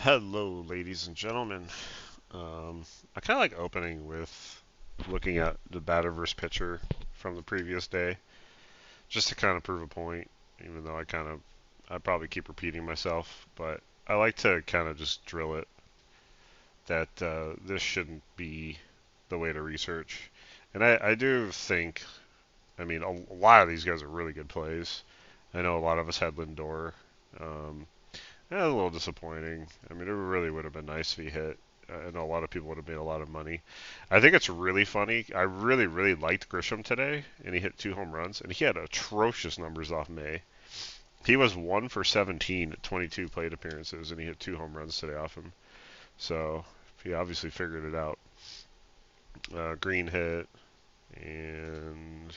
Hello, ladies and gentlemen. I kind of like opening with looking at the batter versus pitcher from the previous day, just to kind of prove a point. Even though I probably keep repeating myself, but I like to kind of just drill it that this shouldn't be the way to research. And I do think, I mean, a lot of these guys are really good plays. I know a lot of us had Lindor. Um, Yeah, a little disappointing. I mean, it really would have been nice if he hit. I know a lot of people would have made a lot of money. I think it's really funny. I really, really liked Grisham today, and he hit 2 home runs, and he had atrocious numbers off May. He was 1 for 17 at 22 plate appearances, and he hit 2 home runs today off him. So he obviously figured it out. Green hit, and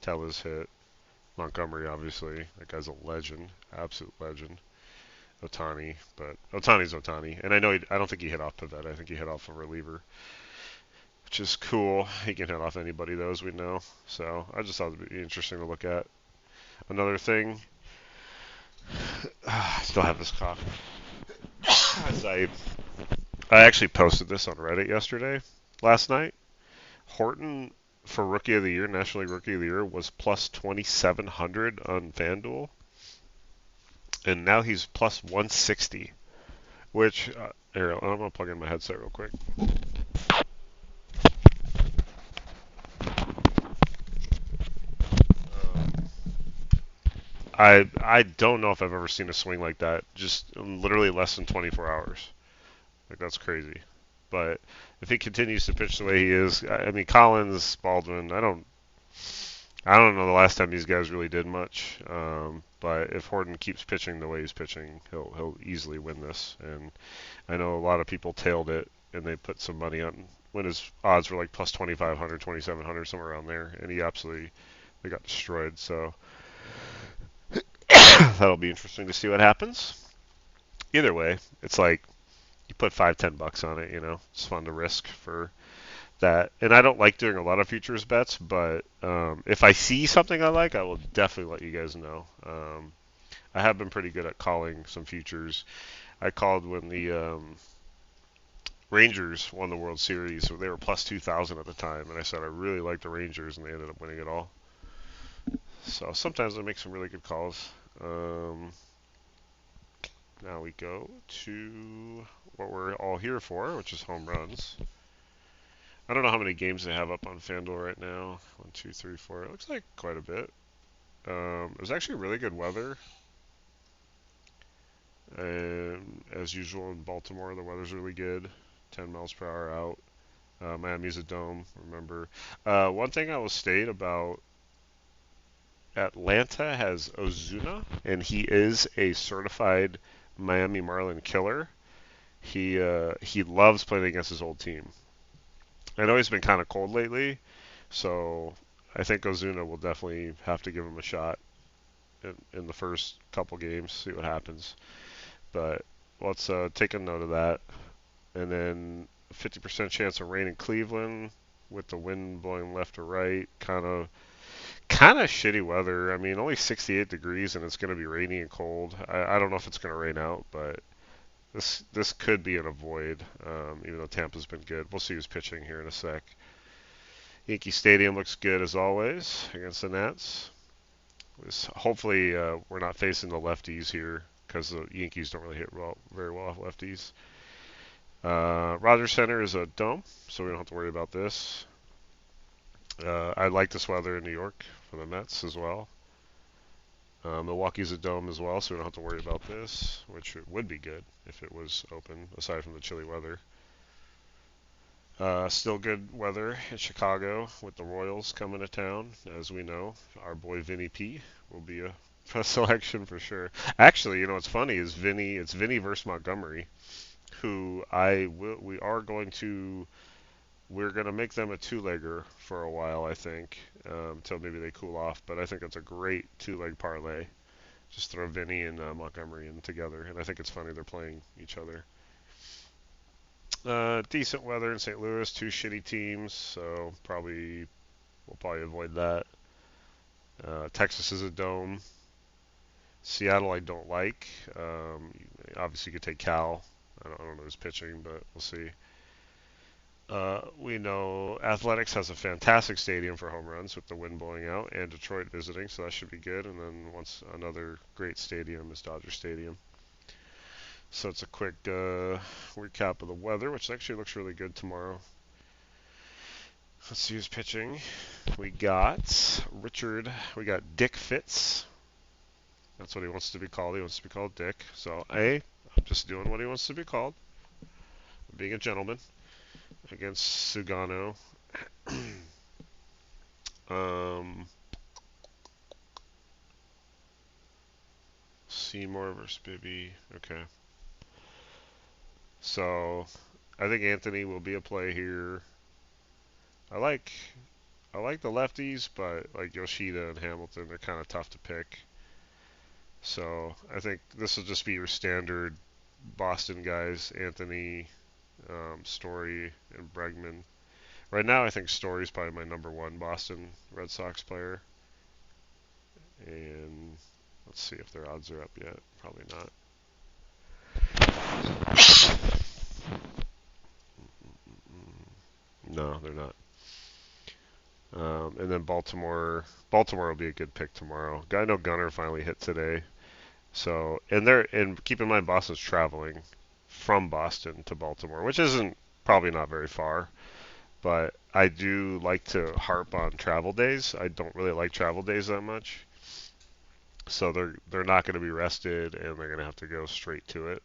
Tellez hit. Montgomery, obviously, that guy's a legend, absolute legend. Otani, but Otani's Otani, and I don't think he hit off Pivetta. I think he hit off a reliever, which is cool. He can hit off anybody though, as we know. So I just thought it'd be interesting to look at. Another thing, I still have this cough. As I actually posted this on Reddit last night. Horton for Rookie of the Year, National League Rookie of the Year, was plus 2,700 on FanDuel, and now he's plus 160. Which here, I'm gonna plug in my headset real quick. I don't know if I've ever seen a swing like that. Just literally less than 24 hours. Like that's crazy. But if he continues to pitch the way he is, I mean Collins, Baldwin, I don't know the last time these guys really did much. But if Horton keeps pitching the way he's pitching, he'll easily win this. And I know a lot of people tailed it and they put some money on when his odds were like plus 2,500, 2,700, somewhere around there, and he absolutely they got destroyed. So that'll be interesting to see what happens. Either way, it's like you put 5, 10 bucks on it. It's fun to risk for that. And I don't like doing a lot of futures bets, but if I see something I like, I will definitely let you guys know. I have been pretty good at calling some futures. I called when the Rangers won the World Series, so they were plus 2,000 at the time, and I said I really like the Rangers, and they ended up winning it all. So sometimes I make some really good calls. Um, Now we go to what we're all here for, which is home runs. I don't know how many games they have up on FanDuel right now. One, two, three, four. It looks like quite a bit. It was actually really good weather. And as usual in Baltimore, the weather's really good. 10 miles per hour out. Miami's a dome, remember. One thing I will state about Atlanta has Ozuna, and he is a certified Miami Marlin killer. He loves playing against his old team. I know he's been kind of cold lately, so I think Ozuna will definitely have to give him a shot in the first couple games, see what happens. But let's take a note of that. And then 50% chance of rain in Cleveland with the wind blowing left to right. Kind of shitty weather. I mean, only 68 degrees and it's going to be rainy and cold. I don't know if it's going to rain out, but this could be an avoid. Even though Tampa's been good. We'll see who's pitching here in a sec. Yankee Stadium looks good as always against the Nats. Hopefully, we're not facing the lefties here because the Yankees don't really hit very well off lefties. Rogers Center is a dome, so we don't have to worry about this. I like this weather in New York for the Mets as well. Milwaukee's a dome as well, so we don't have to worry about this, which would be good if it was open, aside from the chilly weather. Still good weather in Chicago with the Royals coming to town, as we know. Our boy Vinny P will be a selection for sure. Actually, what's funny is It's Vinny versus Montgomery, who we're gonna make them a two-legger for a while, I think, until maybe they cool off. But I think it's a great two-leg parlay. Just throw Vinny and Montgomery in together, and I think it's funny they're playing each other. Decent weather in St. Louis, two shitty teams, so we'll probably avoid that. Texas is a dome. Seattle I don't like. Obviously you could take Cal. I don't know who's pitching, but we'll see. We know Athletics has a fantastic stadium for home runs with the wind blowing out, and Detroit visiting, so that should be good. And then once another great stadium is Dodger Stadium. So it's a quick recap of the weather, which actually looks really good tomorrow. Let's see who's pitching. We got Dick Fitz. That's what he wants to be called. He wants to be called Dick. So, I'm just doing what he wants to be called. Being a gentleman against Sugano. um, Seymour versus Bibby. Okay. So, I think Anthony will be a play here. I like I like the lefties, but like Yoshida and Hamilton, they're kind of tough to pick. So I think this will just be your standard Boston guys, Anthony, Story, and Bregman. Right now, I think Story's probably my number one Boston Red Sox player. And let's see if their odds are up yet. Probably not. No, they're not. And then Baltimore will be a good pick tomorrow. I know Gunner finally hit today. So, and keep in mind Boston's traveling from Boston to Baltimore, which isn't probably not very far. But I do like to harp on travel days. I don't really like travel days that much. So they're not going to be rested and they're going to have to go straight to it.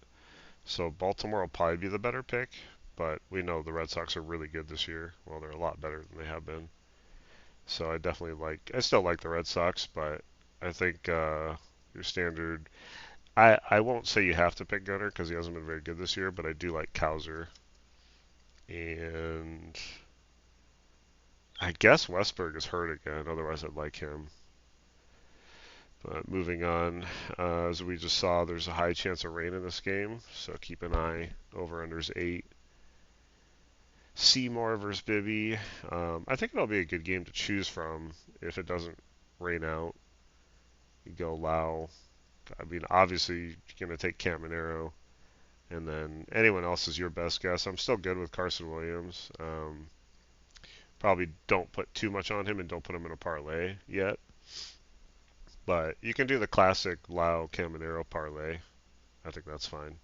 So Baltimore will probably be the better pick, but we know the Red Sox are really good this year. Well, they're a lot better than they have been. So I still like the Red Sox, but I think your standard. I won't say you have to pick Gunner because he hasn't been very good this year, but I do like Cowser. And I guess Westberg is hurt again, otherwise I'd like him. But moving on, as we just saw, there's a high chance of rain in this game, so keep an eye. Over unders 8. Seymour versus Bibby. I think it'll be a good game to choose from if it doesn't rain out. You go Lau. I mean, obviously, you're going to take Caminero. And then anyone else is your best guess. I'm still good with Carson Williams. Probably don't put too much on him and don't put him in a parlay yet. But you can do the classic Lau Caminero parlay. I think that's fine.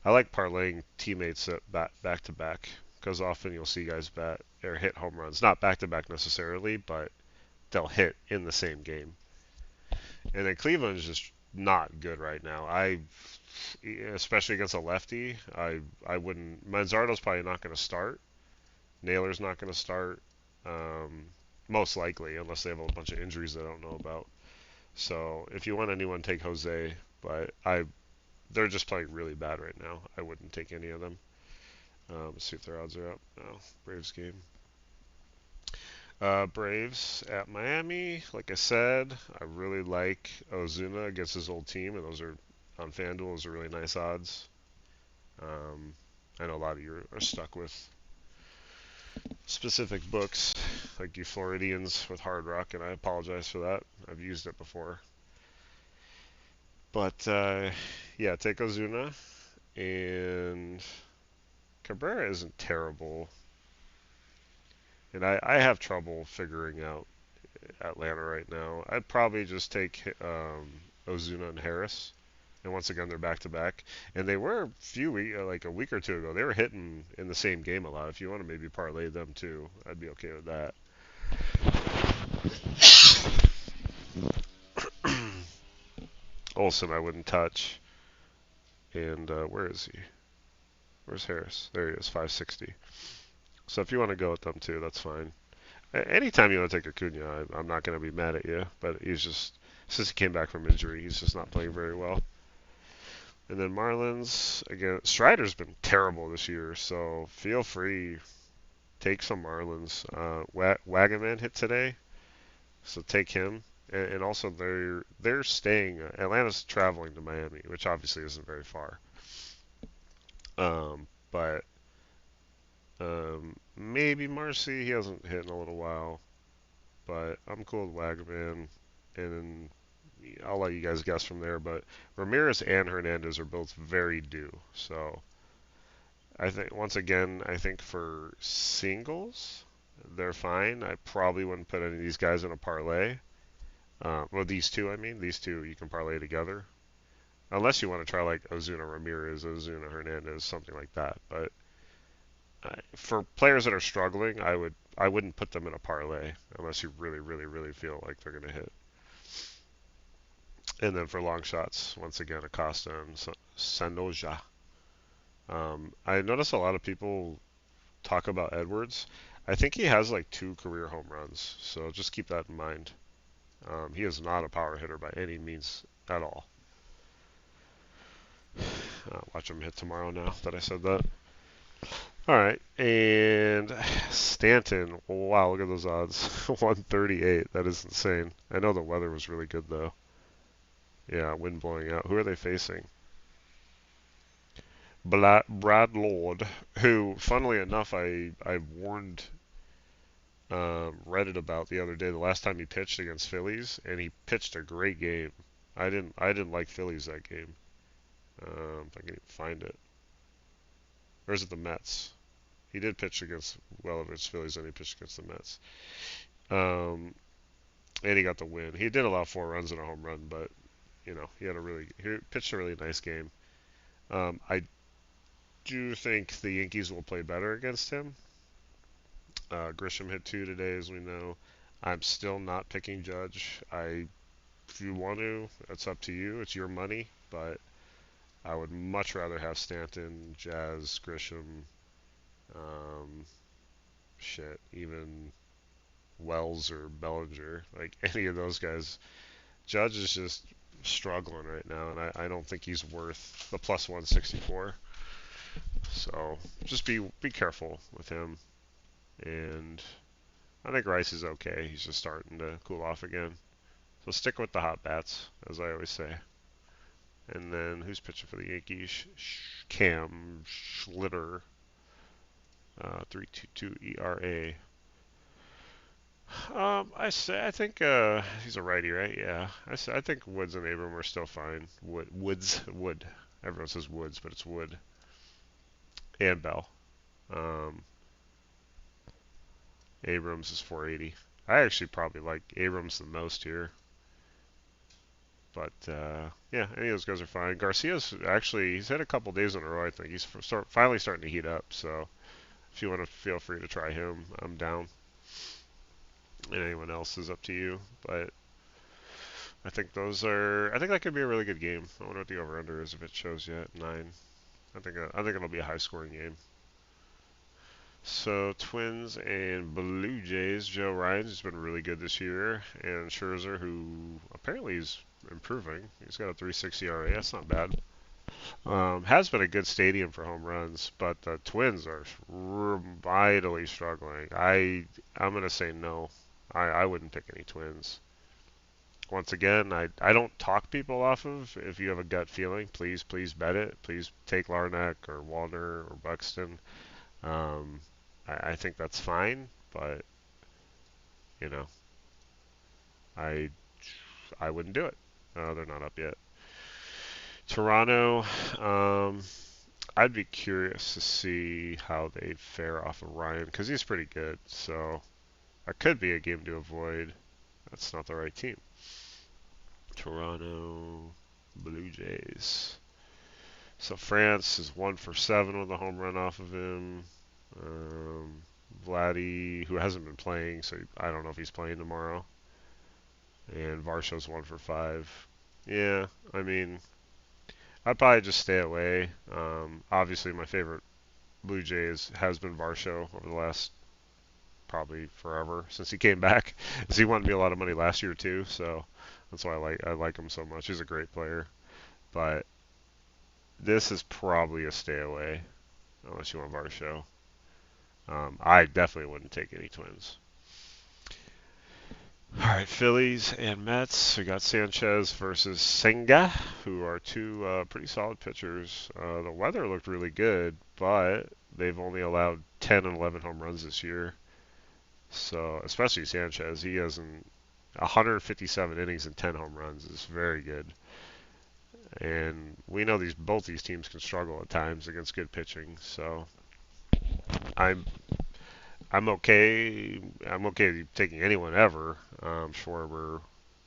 I like parlaying teammates at back to back because often you'll see guys bat or hit home runs. Not back to back necessarily, but they'll hit in the same game. And then Cleveland's just not good right now. Especially against a lefty, I wouldn't. Manzardo's probably not going to start. Naylor's not going to start. Um, Most likely, unless they have a bunch of injuries I don't know about. So if you want anyone, take Jose. But they're just playing really bad right now. I wouldn't take any of them. Let's see if their odds are up. No, Braves game. Braves at Miami. Like I said, I really like Ozuna against his old team, and those are on FanDuel. Those are really nice odds. Um, I know a lot of you are stuck with specific books, like you Floridians with Hard Rock, and I apologize for that. I've used it before. But yeah, take Ozuna, and Cabrera isn't terrible. And I have trouble figuring out Atlanta right now. I'd probably just take Ozuna and Harris. And once again, they're back to back. And they were like a week or two ago, they were hitting in the same game a lot. If you want to maybe parlay them too, I'd be okay with that. Olsen, I wouldn't touch. And where is he? Where's Harris? There he is, 560. So if you want to go with them too, that's fine. Anytime you want to take Acuna, I'm not going to be mad at you. But he's just, since he came back from injury, he's just not playing very well. And then Marlins, again, Strider's been terrible this year, so feel free, take some Marlins. Wagaman hit today, so take him. And also they're staying. Atlanta's traveling to Miami, which obviously isn't very far. But maybe Marcy, he hasn't hit in a little while, but I'm cool with Wagaman, and I'll let you guys guess from there. But Ramirez and Hernandez are both very due, so I think once again, I think for singles, they're fine. I probably wouldn't put any of these guys in a parlay. Well, these two, I mean, these two you can parlay together, unless you want to try like Ozuna Ramirez, Ozuna Hernandez, something like that. But for players that are struggling, I wouldn't put them in a parlay unless you really, really, really feel like they're going to hit. And then for long shots, once again, Acosta and Sandoja. I notice a lot of people talk about Edwards. I think he has like 2 career home runs, so just keep that in mind. He is not a power hitter by any means at all. Watch him hit tomorrow now that I said that. All right, and Stanton. Wow, look at those odds. 138. That is insane. I know the weather was really good though. Yeah, wind blowing out. Who are they facing? Brad Lord, who, funnily enough, I warned Reddit about the other day. The last time he pitched against Phillies, and he pitched a great game. I didn't like Phillies that game. If I can even find it, or is it the Mets? He did pitch against well, if it's Phillies, then he pitched against the Mets. Um, and he got the win. He did allow 4 runs and a home run, but he pitched a really nice game. I do think the Yankees will play better against him. Grisham hit 2 today, as we know. I'm still not picking Judge. If you want to, it's up to you. It's your money, but I would much rather have Stanton, Jazz, Grisham, um, even Wells or Bellinger, like any of those guys. Judge is just struggling right now, and I don't think he's worth the plus 164. So just be careful with him. And I think Rice is okay. He's just starting to cool off again. So stick with the hot bats, as I always say. And then who's pitching for the Yankees? Cam Schlitter, 3.22 ERA. I think he's a righty, right? Yeah. I think Woods and Abram are still fine. Wood. Everyone says Woods, but it's Wood. And Bell. Um, Abrams is 480. I actually probably like Abrams the most here. But yeah, any of those guys are fine. Garcia's actually he's had a couple days in a row. I think he's finally starting to heat up. So if you want to, feel free to try him. I'm down. And anyone else is up to you. But I think I think that could be a really good game. I wonder what the over/under is if it shows yet. 9. I think it'll be a high-scoring game. So Twins and Blue Jays. Joe Ryan's has been really good this year, and Scherzer, who apparently is improving. He's got a 3.60 ERA. That's not bad. Has been a good stadium for home runs, but the Twins are vitally struggling. I'm gonna say no. I wouldn't pick any Twins. Once again, I don't talk people off of. If you have a gut feeling, please bet it. Please take Larnach or Walner or Buxton. Um, I think that's fine, but you know, I I wouldn't do it. They're not up yet. Toronto, I'd be curious to see how they fare off of Ryan because he's pretty good. So that could be a game to avoid. That's not the right team. Toronto Blue Jays. So France is 1 for 7 with a home run off of him. Vladdy, who hasn't been playing, so I don't know if he's playing tomorrow. And Varsho's 1 for 5. Yeah, I mean, I'd probably just stay away. Obviously, my favorite Blue Jays has been Varsho over the last probably forever since he came back. Because he won me a lot of money last year too, so that's why I like him so much. He's a great player, but this is probably a stay away unless you want Varsho. I definitely wouldn't take any Twins. All right, Phillies and Mets. We got Sanchez versus Senga, who are two pretty solid pitchers. The weather looked really good, but they've only allowed 10 and 11 home runs this year. So, especially Sanchez, he has 157 innings and 10 home runs is very good. And we know both these teams can struggle at times against good pitching. So I'm I'm okay. I'm okay taking anyone ever. Schwarber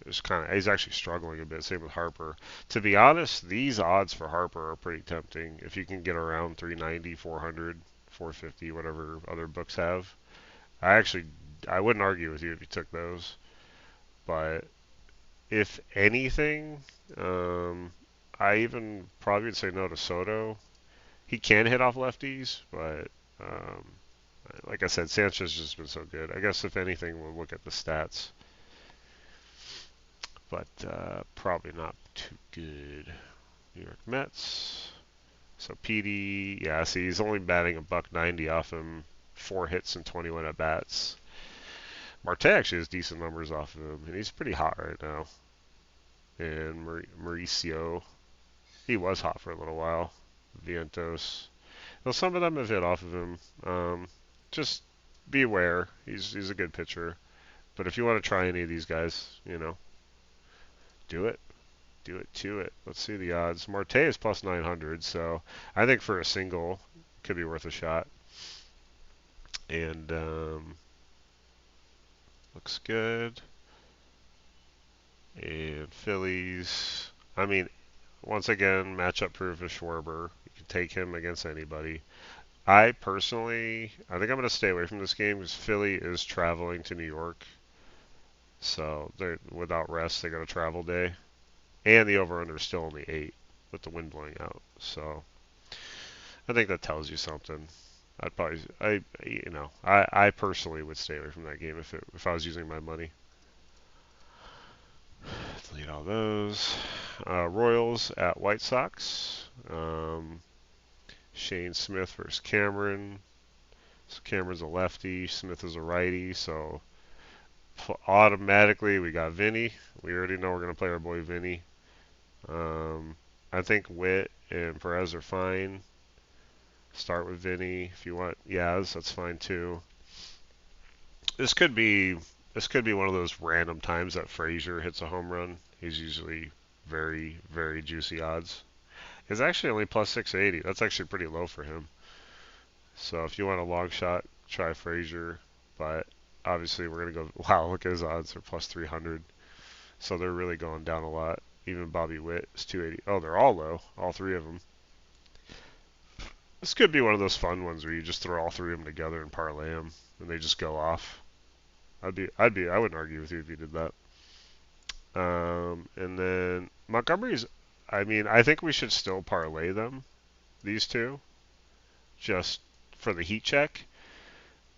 is he's actually struggling a bit. Same with Harper. To be honest, these odds for Harper are pretty tempting. If you can get around 390, 400, 450, whatever other books have, I wouldn't argue with you if you took those. But if anything, I even probably would say no to Soto. He can hit off lefties, but um, like I said, Sanchez has just been so good. I guess if anything, we'll look at the stats, but probably not too good. New York Mets. So PD, yeah, see, he's only batting a buck 90 off him, 4 hits and 21 at bats. Marte actually has decent numbers off of him, and he's pretty hot right now. And Mauricio, he was hot for a little while. Vientos. Well, some of them have hit off of him. Just be aware. He's a good pitcher. But if you want to try any of these guys, do it. Do it to it. Let's see the odds. Marte is plus 900, so I think for a single, could be worth a shot. And looks good. And Phillies. I mean, once again, matchup proof is Schwarber. You can take him against anybody. I personally, I think I'm going to stay away from this game because Philly is traveling to New York. So they're without rest, they got a travel day. And the over-under is still only 8 with the wind blowing out. So I think that tells you something. I personally would stay away from that game if I was using my money. Delete all those. Royals at White Sox. Shane Smith versus Cameron. So Cameron's a lefty, Smith is a righty, so automatically we got Vinny. We already know we're going to play our boy Vinny. I think Witt and Perez are fine. Start with Vinny if you want. Yaz, that's fine too. This could be one of those random times that Frazier hits a home run. He's usually very, very juicy odds. It's actually only plus 680. That's actually pretty low for him. So if you want a long shot, try Frazier. But obviously we're going to go, wow, look at his odds. They're plus 300. So they're really going down a lot. Even Bobby Witt is 280. Oh, they're all low. All three of them. This could be one of those fun ones where you just throw all three of them together and parlay them, and they just go off. I wouldn't argue with you if you did that. And then Montgomery's, I mean, I think we should still parlay them, these two, just for the heat check.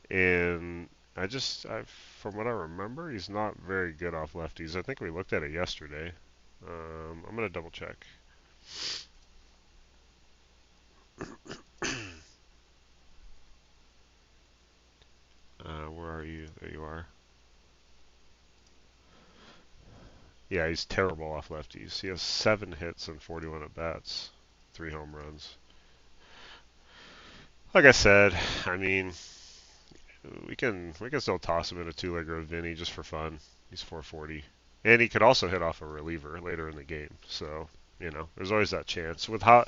And from what I remember, he's not very good off lefties. I think we looked at it yesterday. I'm gonna double check. Where are you? There you are. Yeah, he's terrible off lefties. He has 7 hits and 41 at bats, 3 home runs. Like I said, I mean, we can still toss him in a two-legger of Vinny just for fun. He's 440, and he could also hit off a reliever later in the game. So there's always that chance. With how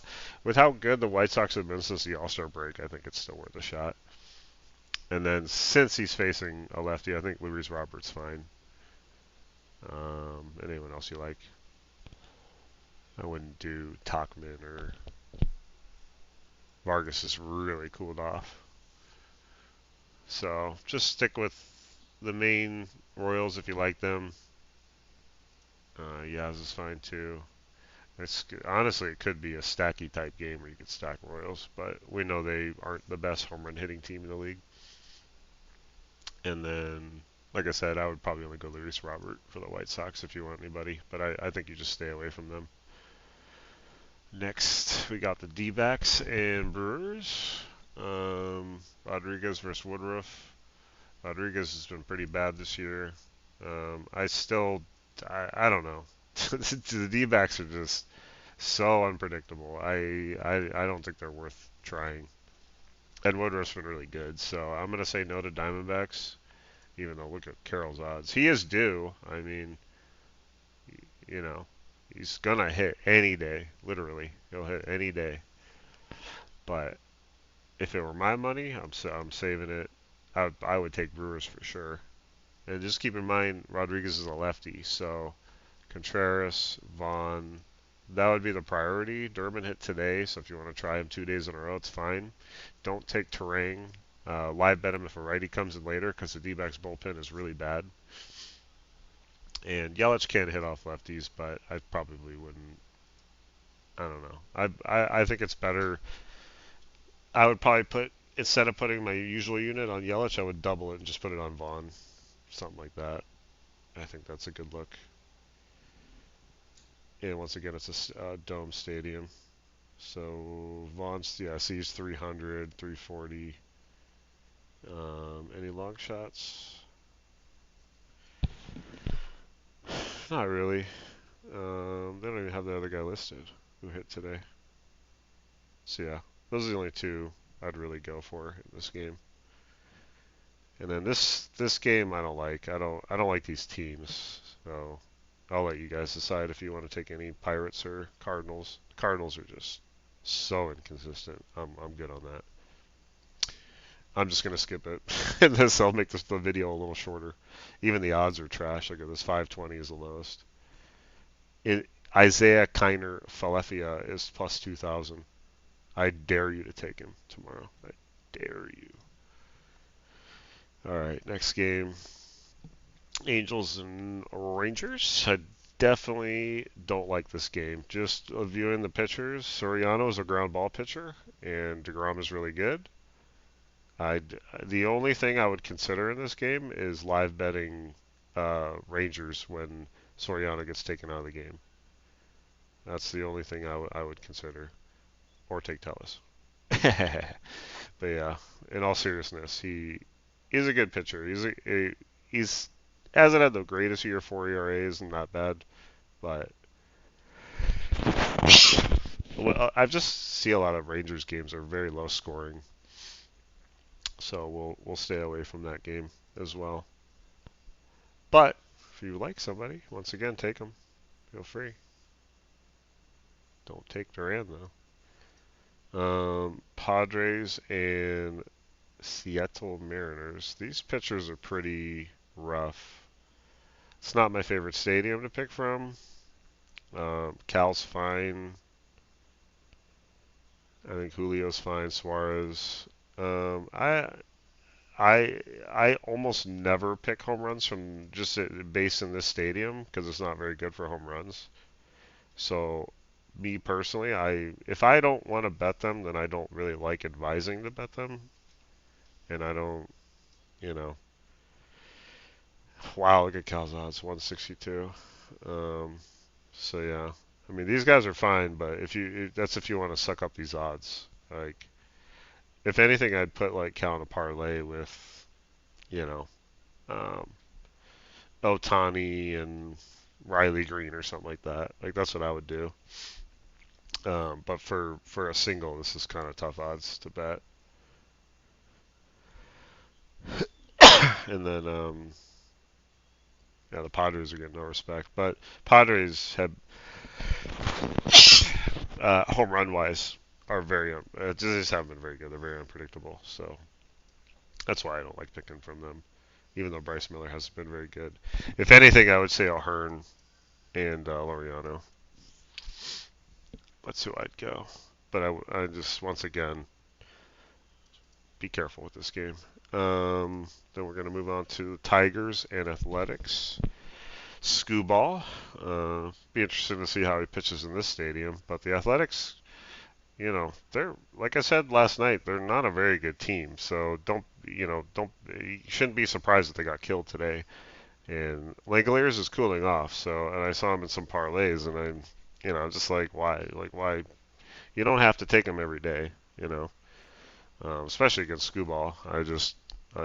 good the White Sox have been since the All-Star break, I think it's still worth a shot. And then since he's facing a lefty, I think Luis Roberts fine. Anyone else you like? I wouldn't do Tachman or Vargas is really cooled off. So just stick with the main Royals if you like them. Yaz is fine too. Honestly, it could be a stacky type game where you could stack Royals, but we know they aren't the best home run hitting team in the league. And then, like I said, I would probably only go Luis Robert for the White Sox if you want anybody, but I think you just stay away from them. Next, we got the D-backs and Brewers. Rodriguez versus Woodruff. Rodriguez has been pretty bad this year. I don't know. The D-backs are just so unpredictable. I don't think they're worth trying. And Woodruff's been really good, so I'm gonna say no to Diamondbacks. Even though look at Carroll's odds, he is due. I mean, you know, He's gonna hit any day, literally. He'll hit any day. But if it were my money, I'm saving it. I would take Brewers for sure. And just keep in mind, Rodriguez is a lefty, so Contreras, Vaughn, that would be the priority. Durbin hit today, so if you want to try him 2 days in a row, it's fine. Don't take Terang. Live bet him if a righty comes in later because the D-backs bullpen is really bad. And Yelich can hit off lefties, but I probably wouldn't. I don't know. I think it's better. I would probably put, instead of putting my usual unit on Yelich, I would double it and just put it on Vaughn. Something like that. I think that's a good look. And once again, it's a dome stadium. So Vaughn's, yeah, sees 300, 340. Any long shots? Not really. They don't even have the other guy listed who hit today. So yeah, those are the only two I'd really go for in this game. And then this game I don't like. I don't like these teams. So I'll let you guys decide if you want to take any Pirates or Cardinals. Cardinals are just so inconsistent. I'm good on that. I'm just gonna skip it, and this I'll make the video a little shorter. Even the odds are trash. Look at this, 520 is the lowest. Isaiah Kiner Falefia is plus 2,000. I dare you to take him tomorrow. I dare you. All right, next game. Angels and Rangers. I definitely don't like this game. Just viewing the pitchers, Soriano is a ground ball pitcher, and DeGrom is really good. The only thing I would consider in this game is live betting Rangers when Soriano gets taken out of the game. That's the only thing I would consider, or take Tellis. But yeah, in all seriousness, he is a good pitcher. He's hasn't had the greatest year. 4 ERAs, not bad, but well, I just see a lot of Rangers games are very low scoring, so we'll stay away from that game as well. But if you like somebody, once again, take them. Feel free. Don't take Duran though. Padres and Seattle Mariners. These pitchers are pretty rough. It's not my favorite stadium to pick from. Cal's fine. I think Julio's fine. Suarez. I almost never pick home runs from just based in this stadium because it's not very good for home runs. So me personally, if I don't want to bet them, then I don't really like advising to bet them, and I don't, you know. Wow, look at Cal's odds, 162. Um, so yeah, I mean these guys are fine, but that's if you want to suck up these odds. Like if anything, I'd put like Cal in a parlay with, you know, um, Otani and Riley Green or something like that. Like that's what I would do. But for a single, this is kind of tough odds to bet. And then yeah, the Padres are getting no respect. But Padres have home run wise are just haven't been very good. They're very unpredictable. So that's why I don't like picking from them. Even though Bryce Miller hasn't been very good. If anything, I would say O'Hearn and Laureano. That's who I'd go. But I just, once again, be careful with this game. Then we're going to move on to Tigers and Athletics. Skubal. Be interesting to see how he pitches in this stadium. But the Athletics, they're, like I said last night, they're not a very good team. So you shouldn't be surprised that they got killed today. And Langoliers is cooling off. So, and I saw him in some parlays, and I'm just like, why? Like, why? You don't have to take him every day, especially against Skubal.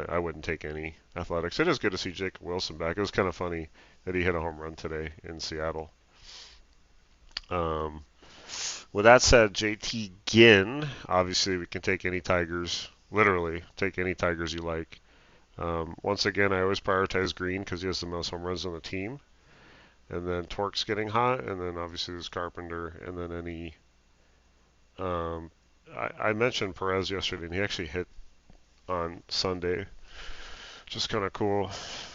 I wouldn't take any Athletics. It is good to see Jacob Wilson back. It was kind of funny that he hit a home run today in Seattle. With that said, JT Ginn, obviously we can take any Tigers, literally take any Tigers you like. Once again, I always prioritize Green because he has the most home runs on the team. And then Torque's getting hot, and then obviously there's Carpenter, and then any. Um, I mentioned Perez yesterday, and he actually hit on Sunday. Just kind of cool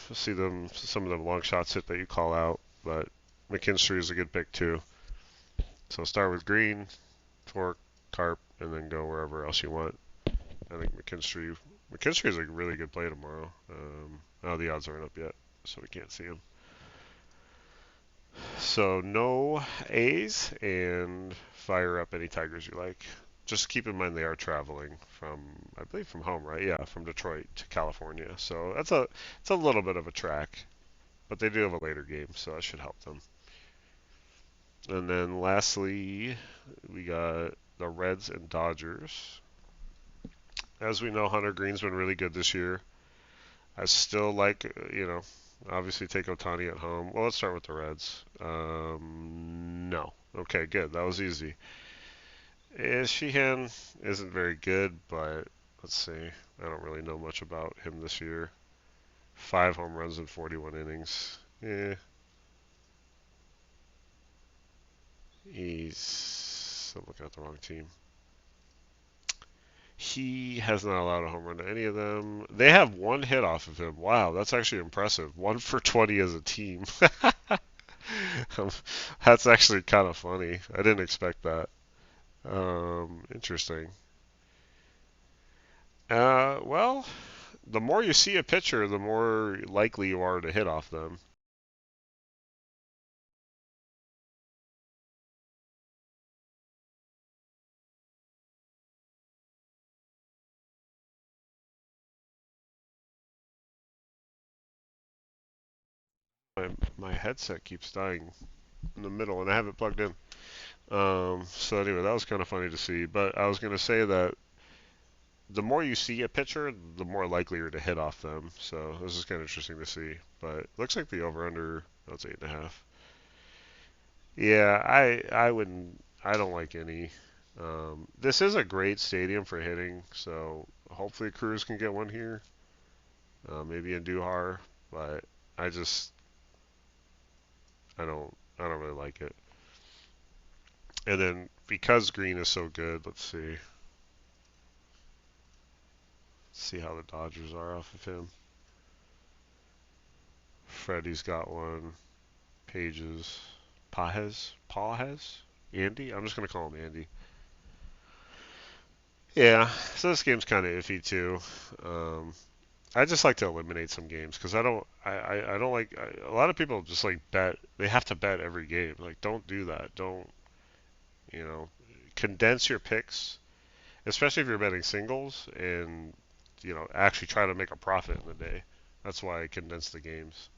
to see them, some of them long shots hit that you call out. But McKinstry is a good pick too. So start with Green, Torque, Carp, and then go wherever else you want. I think McKinstry is a really good play tomorrow. Oh, the odds aren't up yet, so we can't see him. So no A's and fire up any Tigers you like. Just keep in mind they are traveling from, I believe, from home, right? Yeah, from Detroit to California. So it's a little bit of a track, but they do have a later game, so that should help them. And then lastly, we got the Reds and Dodgers. As we know, Hunter Green's been really good this year. I still like, obviously take Otani at home. Well, let's start with the Reds. No. Okay, good. That was easy. Sheehan isn't very good, but let's see. I don't really know much about him this year. 5 home runs in 41 innings. I'm looking at the wrong team. He has not allowed a home run to any of them. They have one hit off of him. Wow, that's actually impressive. 1 for 20 as a team. That's actually kind of funny. I didn't expect that. Interesting. Well, the more you see a pitcher, the more likely you are to hit off them. My headset keeps dying in the middle, and I have it plugged in. So anyway, that was kind of funny to see. But I was going to say that the more you see a pitcher, the more likely you're to hit off them. So this is kind of interesting to see. But it looks like the over/under, that's 8.5. Yeah, I wouldn't. I don't like any. This is a great stadium for hitting, so hopefully Cruz can get one here. Maybe in Duhar, but I just I don't really like it. And then because Green is so good, let's see how the Dodgers are off of him. Freddie's got one. Pages, Pages, Andy. I'm just gonna call him Andy. Yeah, so this game's kind of iffy too. Um, I just like to eliminate some games because I don't like a lot of people just like bet they have to bet every game. Like don't do that. Don't you know condense your picks, especially if you're betting singles and actually try to make a profit in the day. That's why I condense the games.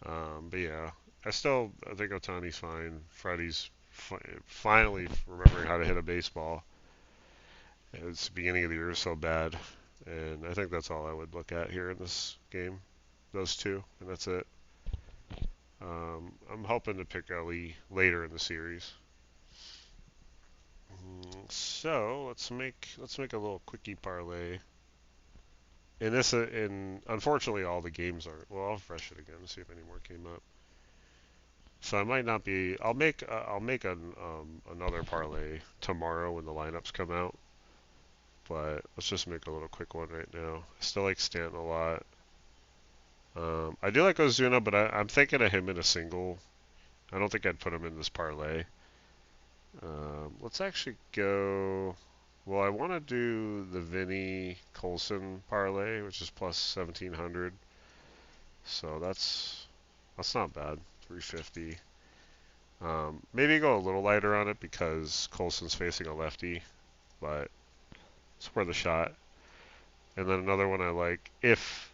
But yeah, I think Otani's fine. Freddie's finally remembering how to hit a baseball. It's the beginning of the year is so bad, and I think that's all I would look at here in this game. Those two, and that's it. I'm hoping to pick Ellie later in the series. So let's make a little quickie parlay. And unfortunately all the games are. Well, I'll refresh it again to see if any more came up. So I might not be. I'll make another parlay tomorrow when the lineups come out. But let's just make a little quick one right now. I still like Stanton a lot. I do like Ozuna, but I'm thinking of him in a single. I don't think I'd put him in this parlay. Let's actually go. Well, I want to do the Vinny Colson parlay, which is plus 1700. So that's not bad. 350. Maybe go a little lighter on it because Colson's facing a lefty, but it's worth a shot. And then another one I like, if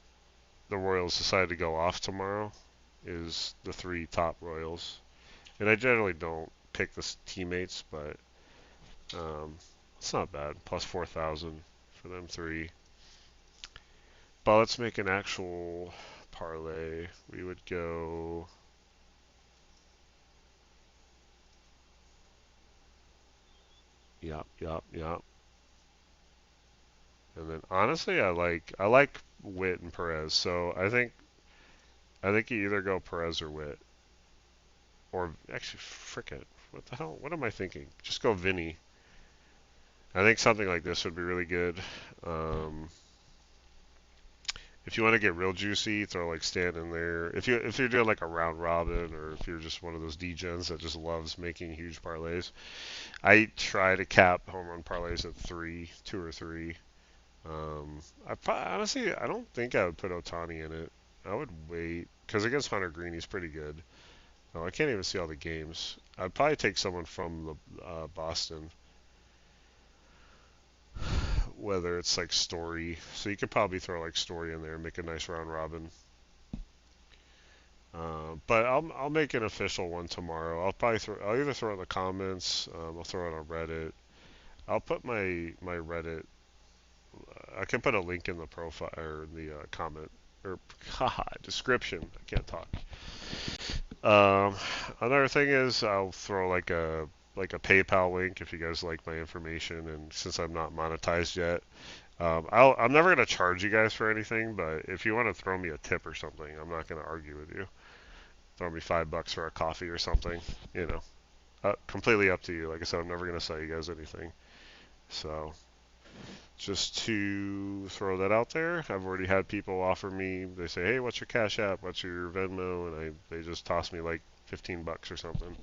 the Royals decide to go off tomorrow, is the three top Royals. And I generally don't pick the teammates, but um, it's not bad. Plus 4,000 for them three. But let's make an actual parlay. We would go. Yup, yup, yup. And then honestly, I like Witt and Perez. So I think you either go Perez or Witt. or actually, frick it. What the hell? What am I thinking? Just go Vinny. I think something like this would be really good. Um, if you want to get real juicy, throw like Stan in there. If you're doing like a round robin, or if you're just one of those degens that just loves making huge parlays, I try to cap home run parlays at three, two or three. Honestly, I don't think I would put Otani in it. I would wait because against Hunter Green, he's pretty good. Oh, I can't even see all the games. I'd probably take someone from the Boston, whether it's like Story. So you could probably throw like Story in there and make a nice round robin. But I'll make an official one tomorrow. I'll either throw it in the comments. I'll throw it on Reddit. I'll put my Reddit. I can put a link in the profile or the comment or haha, description. I can't talk. Um, Another thing is I'll throw like a PayPal link if you guys like my information, and since I'm not monetized yet, I'm never gonna charge you guys for anything, but if you want to throw me a tip or something, I'm not gonna argue with you. Throw me $5 for a coffee or something, you know, completely up to you. Like I said, I'm never gonna sell you guys anything. So just to throw that out there, I've already had people offer me. They say, "Hey, what's your Cash App? What's your Venmo?" And they just toss me like $15 or something.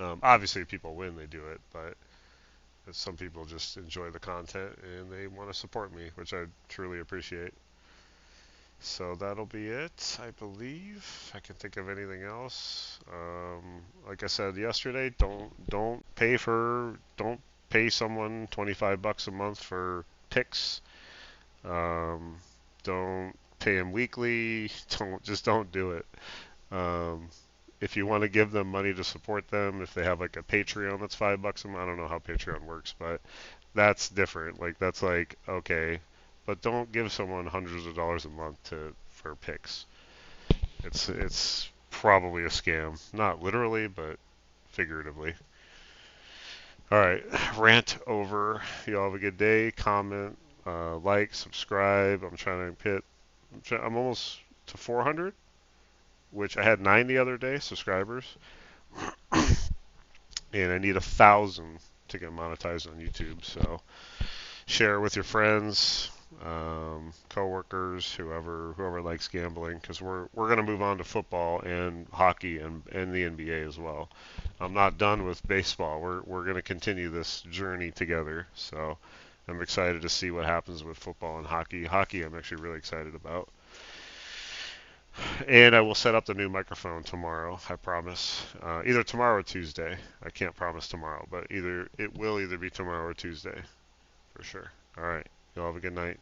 Obviously, if people win, they do it, but some people just enjoy the content and they want to support me, which I truly appreciate. So that'll be it, I believe. If I can think of anything else. Like I said yesterday, don't pay someone $25 a month for picks. Um, don't pay them weekly. Don't do it. Um, if you want to give them money to support them, if they have like a Patreon that's $5 a month, I don't know how Patreon works, but that's different. Like that's like okay, but don't give someone hundreds of dollars a month to for picks. It's probably a scam, not literally, but figuratively. All right, rant over. You all have a good day. Comment, like, subscribe. I'm trying to hit. I'm almost to 400, which I had 9 the other day subscribers, and I need 1,000 to get monetized on YouTube. So share with your friends, coworkers, whoever likes gambling, because we're gonna move on to football and hockey and the NBA as well. I'm not done with baseball. We're gonna continue this journey together. So I'm excited to see what happens with football and hockey. Hockey, I'm actually really excited about. And I will set up the new microphone tomorrow. I promise. Either tomorrow or Tuesday. I can't promise tomorrow, but it will either be tomorrow or Tuesday for sure. All right. Y'all have a good night.